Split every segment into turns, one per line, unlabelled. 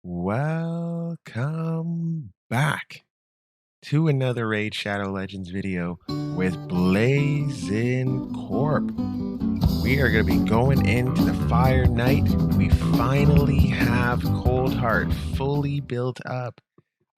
Welcome back to another Raid Shadow Legends video with Blazing Corp. We are going to be going into the Fire Knight. We finally have Coldheart fully built up.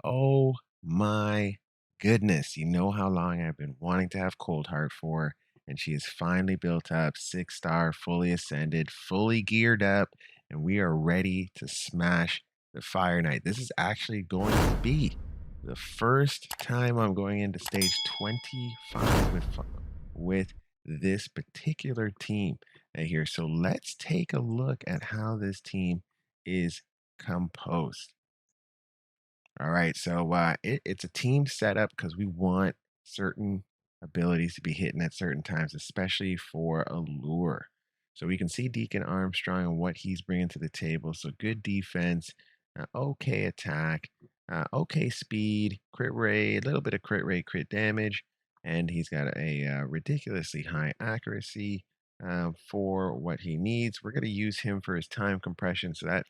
Oh my goodness. You know how long I've been wanting to have Coldheart for, and she is finally built up, 6-star, fully ascended, fully geared up, and we are ready to smash the Fire Knight. This is actually going to be the first time I'm going into stage 25 with this particular team here. So let's take a look at how this team is composed. All right, so it's a team setup because we want certain abilities to be hitting at certain times, especially for a lure. So we can see Deacon Armstrong and what he's bringing to the table. So good defense, okay attack, okay speed, crit rate, a little bit of crit rate, crit damage, and he's got a ridiculously high accuracy for what he needs. We're going to use him for his time compression, so that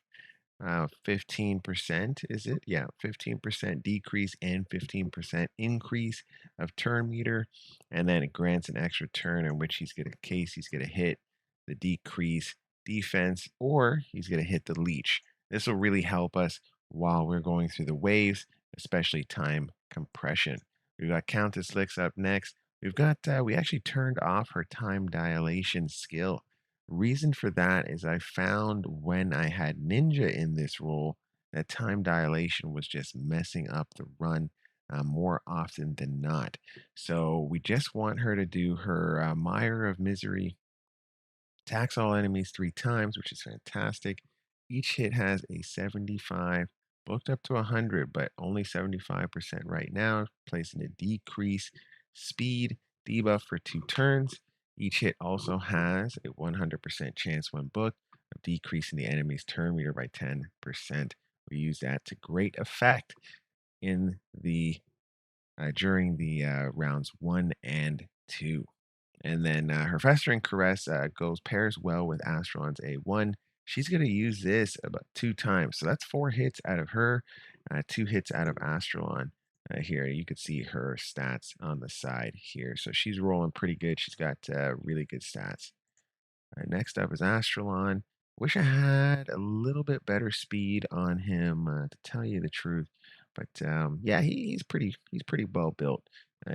15%, is it? Yeah, 15% decrease and 15% increase of turn meter. And then it grants an extra turn in which he's going to he's going to hit the decrease defense, or he's going to hit the leech. This will really help us while we're going through the waves, especially time compression. We've got Countess Licks up next. We actually turned off her time dilation skill. Reason for that is I found when I had Ninja in this role that time dilation was just messing up the run more often than not. So we just want her to do her Mire of Misery, attacks all enemies 3 times, which is fantastic. Each hit has a 75, booked up to 100, but only 75% right now, placing a decrease speed debuff for 2 turns. Each hit also has a 100% chance when booked of decreasing the enemy's turn meter by 10%. We use that to great effect in the during the rounds 1 and 2. And then her Festering Caress pairs well with Astralon's A1. She's going to use this about 2 times. So that's 4 hits out of her, 2 hits out of Astralon. Here, you could see her stats on the side here. So she's rolling pretty good. She's got really good stats. Next up is Astralon. Wish I had a little bit better speed on him, to tell you the truth. But yeah, he's pretty well built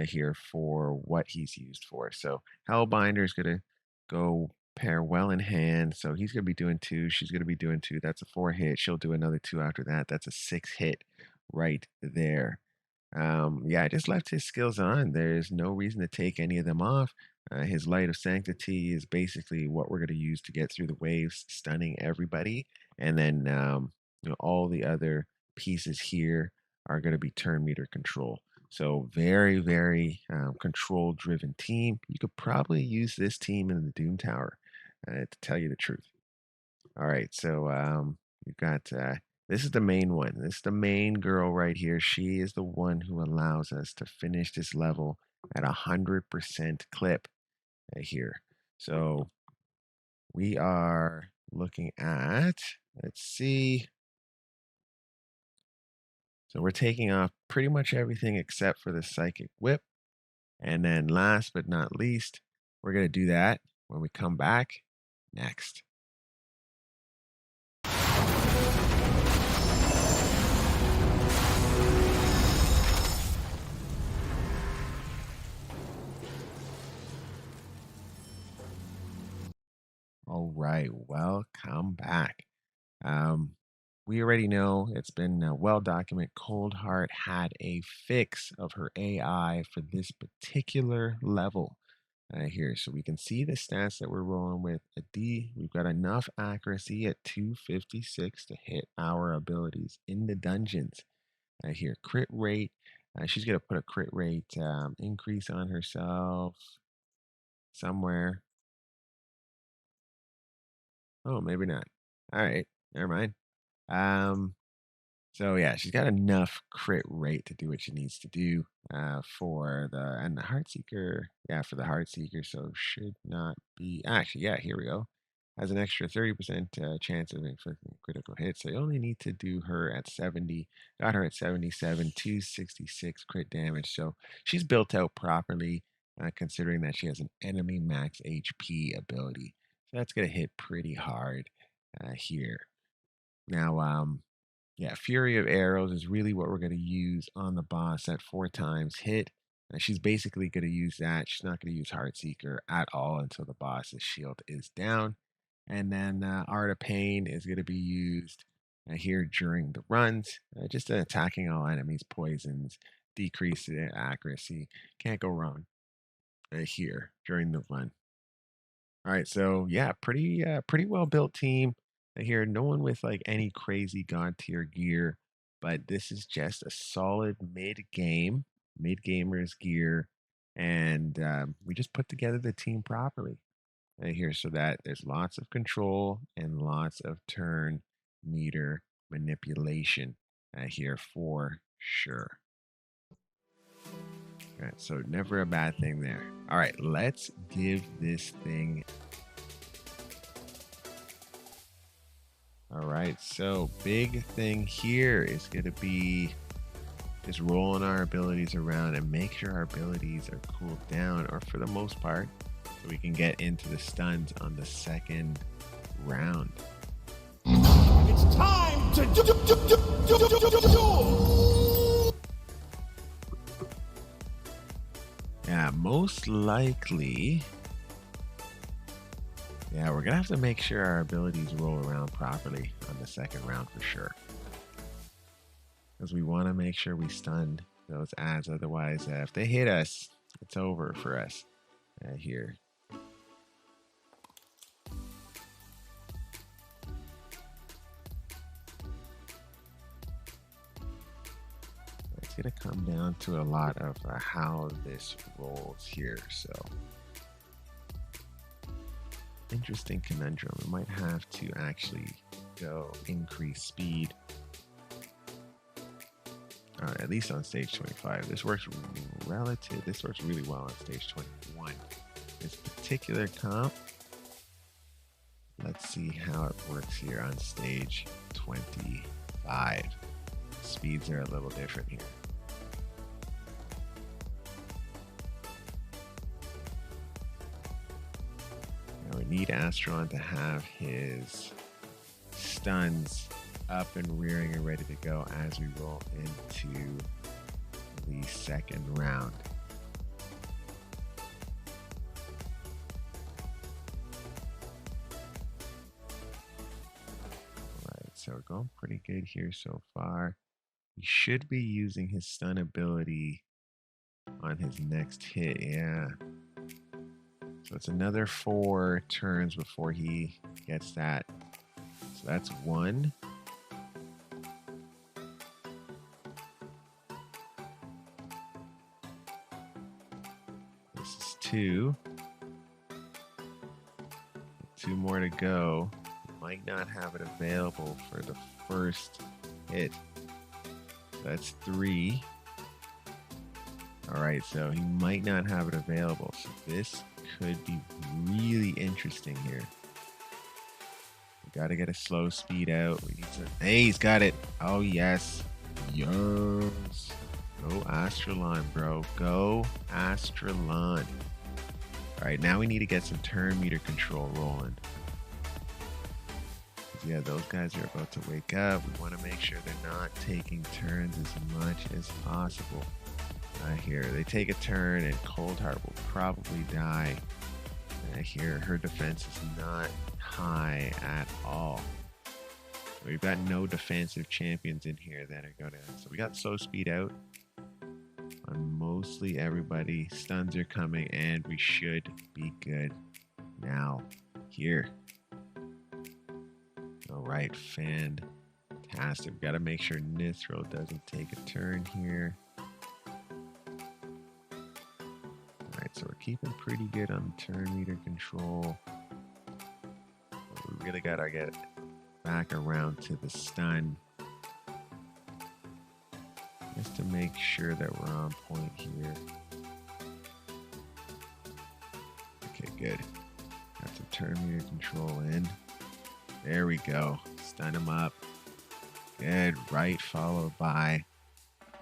here for what he's used for. So Hellbinder is gonna go pair well in hand. So he's gonna be doing 2. She's gonna be doing 2. That's a 4 hit. She'll do another 2 after that. That's a 6 hit right there. Yeah, I just left his skills on. There's no reason to take any of them off. His Light of Sanctity is basically what we're going to use to get through the waves, stunning everybody. And then all the other pieces here are going to be turn meter control. So very, very control-driven team. You could probably use this team in the Doom Tower, to tell you the truth. All right, so we've got this is the main one. This is the main girl right here. She is the one who allows us to finish this level at 100% clip here. So we are looking at, let's see. So we're taking off pretty much everything except for the Psychic Whip. And then last but not least, we're going to do that when we come back next. All right, welcome back. We already know it's been well documented. Coldheart had a fix of her AI for this particular level here. So we can see the stats that we're rolling with. A D, we've got enough accuracy at 256 to hit our abilities in the dungeons. Here, crit rate. She's going to put a crit rate increase on herself somewhere. Oh, maybe not. All right, never mind. So yeah, she's got enough crit rate to do what she needs to do for the Heartseeker. Yeah, for the Heartseeker. So should not be actually. Yeah, here we go. has an extra 30% chance of inflicting a critical hit. So you only need to do her at 70. Got her at 77, 266 crit damage. So she's built out properly, considering that she has an enemy max HP ability. So that's going to hit pretty hard here. Now, yeah, Fury of Arrows is really what we're going to use on the boss at 4 times hit. She's basically going to use that. She's not going to use Heartseeker at all until the boss's shield is down. And then Art of Pain is going to be used here during the runs, just attacking all enemies, poisons, decrease their accuracy. Can't go wrong here during the run. All right, so yeah, pretty well built team here. No one with like any crazy god tier gear, but this is just a solid mid gamers gear, and we just put together the team properly here so that there's lots of control and lots of turn meter manipulation here for sure. All right, so never a bad thing there. All right, let's give this thing. All right, so big thing here is going to be just rolling our abilities around and make sure our abilities are cooled down, or for the most part, so we can get into the stuns on the second round.
It's time to
Yeah, most likely. Yeah, we're gonna have to make sure our abilities roll around properly on the second round for sure, because we want to make sure we stun those ads. Otherwise, if they hit us, it's over for us here. It's gonna come down to a lot of how this rolls here. So, interesting conundrum. We might have to actually go increase speed. At least on stage 25. This works really well on stage 21. This particular comp, let's see how it works here on stage 25. Speeds are a little different here. Now we need Astron to have his stuns up and rearing and ready to go as we roll into the second round. Alright, so we're going pretty good here so far. He should be using his stun ability on his next hit, yeah. So it's another 4 turns before he gets that. So that's 1. This is 2. 2 more to go. Might not have it available for the first hit. That's 3. All right, so he might not have it available. So this could be really interesting here. We got to get a slow speed out. We need to. Hey, he's got it. Oh yes, yes. Go Astralon, bro. Go Astralon. All right, now we need to get some turn meter control rolling. Yeah, those guys are about to wake up. We want to make sure they're not taking turns as much as possible. Here, they take a turn and Coldheart will probably die. Here, her defense is not high at all. We've got no defensive champions in here that are going to... So we got slow speed out on mostly everybody. Stuns are coming and we should be good now here. Alright, fantastic. We've got to make sure Nithro doesn't take a turn here. Alright, so we're keeping pretty good on turn meter control. We really got to get back around to the stun, just to make sure that we're on point here. Okay, good. That's a turn meter control in. There we go. Stun him up. Good. Right followed by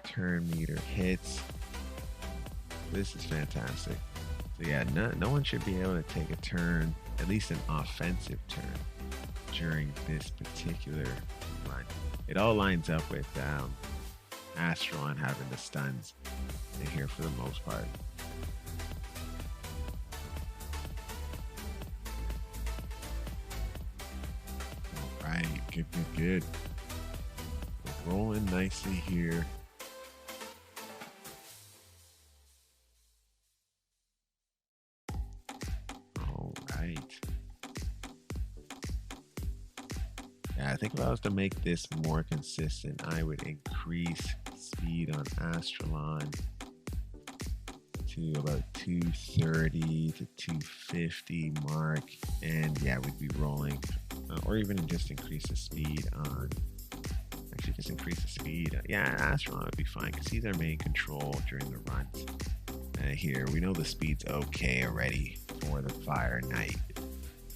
turn meter hits. This is fantastic. So yeah, no one should be able to take a turn, at least an offensive turn, during this particular run. It all lines up with Astron having the stuns in here for the most part. All right, good. We're rolling nicely here. All right. Yeah, I think if I was to make this more consistent, I would increase speed on Astralon to about 230 to 250 mark, and yeah, we'd be rolling, or even just increase the speed on. Actually, just increase the speed. Yeah, Astralon would be fine because he's our main control during the runs. Here, we know the speed's okay already for the Fire Knight.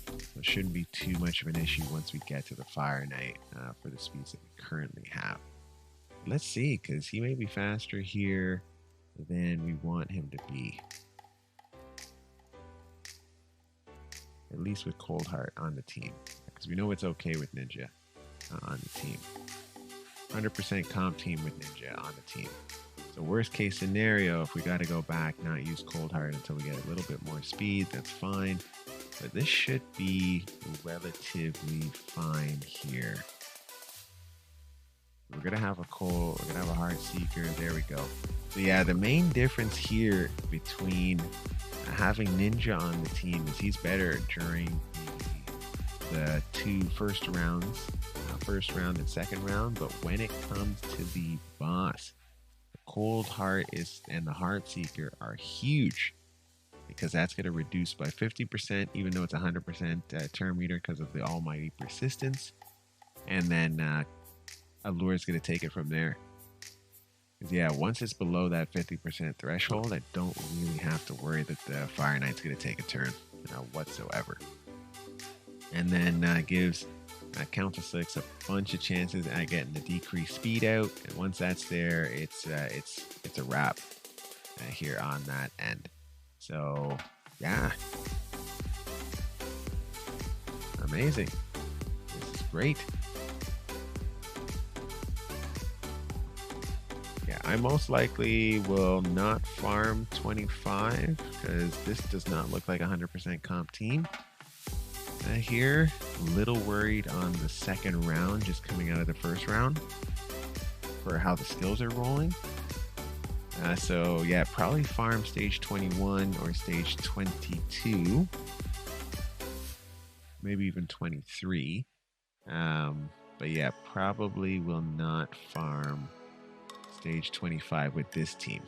So it shouldn't be too much of an issue once we get to the Fire Knight for the speeds that we currently have. Let's see, because he may be faster here than we want him to be. At least with Coldheart on the team. Because we know it's okay with Ninja on the team. 100% comp team with Ninja on the team. So worst case scenario, if we got to go back, not use Coldheart until we get a little bit more speed, that's fine. But this should be relatively fine here. We're gonna have a Heart Seeker. There we go. So yeah, the main difference here between having Ninja on the team is he's better during the two first rounds, first round and second round. But when it comes to the boss, the Coldheart and the Heart Seeker are huge, because that's going to reduce by 50%, even though it's 100% turn meter because of the almighty persistence. And then Allure is going to take it from there. Yeah, once it's below that 50% threshold, I don't really have to worry that the Fire Knight's going to take a turn whatsoever. And then gives Countess 6 a bunch of chances at getting the decreased speed out. And once that's there, it's a wrap here on that end. So yeah, amazing. This is great. Yeah, I most likely will not farm 25 because this does not look like a 100% comp team. Here, a little worried on the second round, just coming out of the first round for how the skills are rolling. So yeah, probably farm stage 21 or stage 22, maybe even 23. But yeah, probably will not farm stage 25 with this team.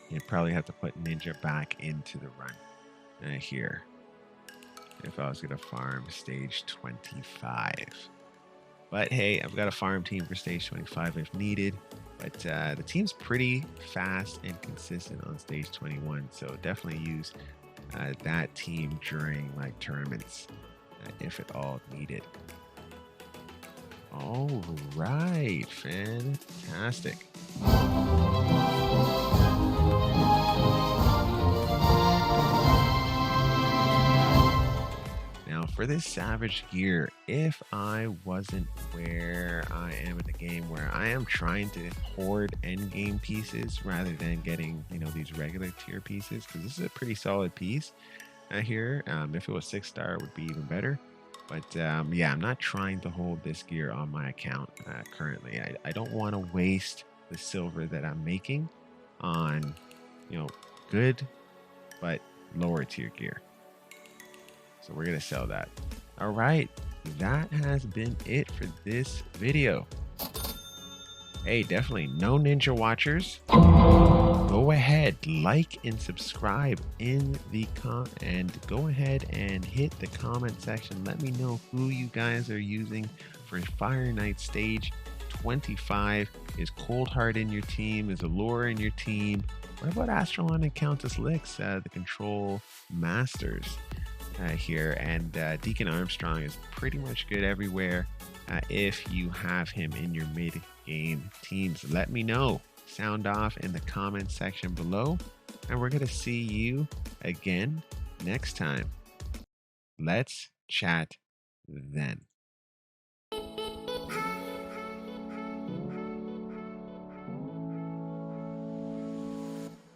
You'd probably have to put Ninja back into the run here if I was going to farm stage 25. But hey, I've got a farm team for stage 25 if needed. But the team's pretty fast and consistent on stage 21, so definitely use that team during like tournaments if at all needed. All right, fantastic. Now for this Savage gear, if I wasn't where I am in the game, where I am trying to hoard endgame pieces rather than getting, these regular tier pieces, because this is a pretty solid piece here. If it was 6-star, it would be even better. But yeah, I'm not trying to hold this gear on my account currently. I don't want to waste the silver that I'm making on, good but lower tier gear. So we're going to sell that. All right, that has been it for this video. Hey, definitely no Ninja Watchers. Go ahead, like and subscribe in the and go ahead and hit the comment section. Let me know who you guys are using for Fire Knight stage 25. Is Coldheart in your team? Is Allure in your team? What about Astralon and Countess Lix, the control masters? here, and Deacon Armstrong is pretty much good everywhere. If you have him in your mid game teams, let me know. Sound off in the comments section below, and we're going to see you again next time. Let's chat then.